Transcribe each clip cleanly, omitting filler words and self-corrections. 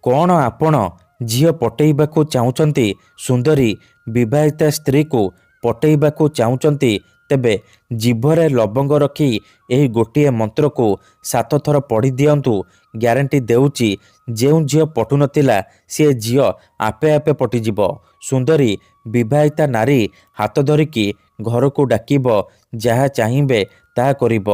कौन आपण झील पटेइबाकू चाहुचंती सुंदरी विवाहिता स्त्री को पटेइबाकू चाहुचंती तेबे जीभरे लवंग रखी एही गोटिए मंत्र को 7 थर पढ़ी दियंतु। ग्यारंटी देउची जेउ झील पटु नथिला से झील आपे आपे पटिजिब। सुंदरी विवाहिता नारी हाथ धरिकी घर को डाकिब, जहा चाहिए ता करिब।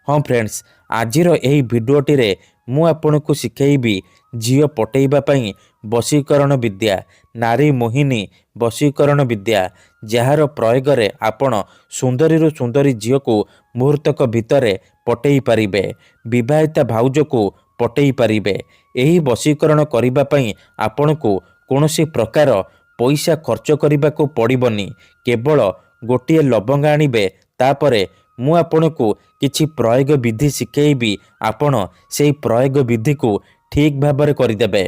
हाँ फ्रेंड्स, आजिर एही भिडियोटी रे मु आपनकु शिखेइबी झील पटेइबा पई वशीकरण विद्या, नारी मोहिनी वशीकरण विद्या, जार प्रयोग रे आपण सुंदरी सुंदरी झील को मुहूर्तक भितरे पटेई पारिबे, विवाहिता भाउज को पटेई पारिबे। एही वशीकरण करिबा पई आपनकु कोनोसी प्रकार पैसा खर्च करने को पड़बनी। केवल गोटे लवंग आनिबे, तापरे मु आपनकु किछि प्रयोग विधि शिखेइबी। आपण सेही प्रयोग विधि को ठीक भाबरे करिदेबे,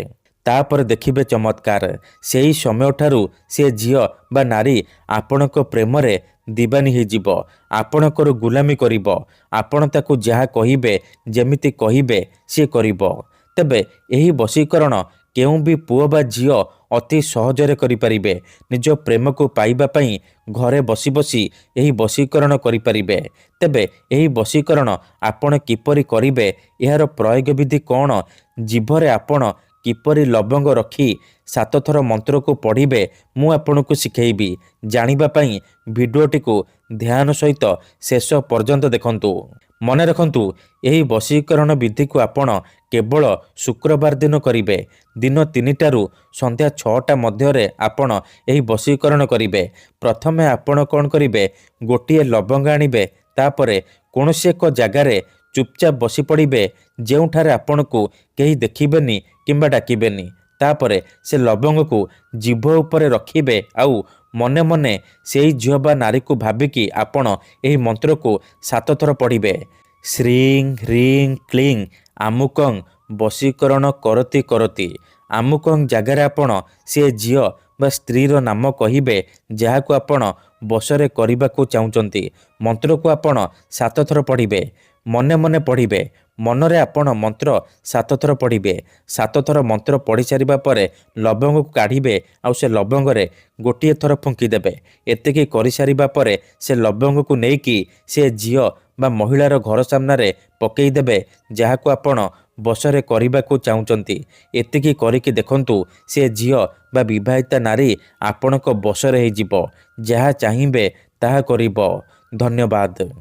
तापर देखिबे चमत्कार। सेही समय ठारू से झील बा नारी आपणक प्रेम रे दीवानी हो जिवो, आपणकर गुलामी करिवो। आपण ताकू जहा कहिबे जेमिति कहिबे से करिवो। तेबे एही वशीकरण केउ भी पुओ बा झील अति सहजरे करि परिबे। निज प्रेम को पाइबा पई घरे बसी बसी एही वशीकरण करि परिबे। तेबे एही वशीकरण आपण किपरि करिबे, एहार प्रयोग विधि कौन, जीभरे आपण किपरि लवंग रखी 7 थर मंत्र को पढ़िबे, मु आपनकु शिखेइबी। जानिबा पई भिडियोटी को ध्यान सहित शेष पर्यंत देखंतु। मने रखंतु, एही वशीकरण विधि को आपण केवल शुक्रवार दिन करिबे। दिन 3टारू संध्या 6टा मध्यरे आपण एही वशीकरण करिबे। प्रथमे आपण कोन करिबे, गोटिए लवंग आनिबे, तापरे कोनोसी एक जगारे चुपचाप बसी पड़िबे, जेउठारे आपनकु केही देखिबेनी किंबा डाकिबेनी। तापरे से लवंग को जीभ उपरे रखिबे, आउ मने मने सेही झील बा नारी को भाबिकी आपण एही मंत्र को 7 थर पढ़िबे। श्रीं ह्रीं क्लीं आमुकं वशीकरण करती करती। आमुकं जगार आपण से झील बा स्त्रीर नाम कहिबे, जहाको आपण बसरे करिबाकू चाहुचंती। मंत्र को आपण 7 थर पढ़िबे, मने मने पढ़िबे। मनरे आपण मंत्र 7 थर पढ़िबे। 7 थर मंत्र पढ़ी सारिबा परे लवंग को काढ़िबे, आउ से लवंग रे गोटिए थर फुंकी देबे। एतिकी करि सारिबा परे से लवंग को नेकी से झील बा महिलार घर सामना रे पकेई देबे, जहाको आपण बसरे करिबाकू चाहुचंती। एतिकी करिकी देखंतु, से झील बा विवाहिता नारी आपणक बसरे हे जिवो, जहा चाहिए ताहा करिबो। धन्यवाद।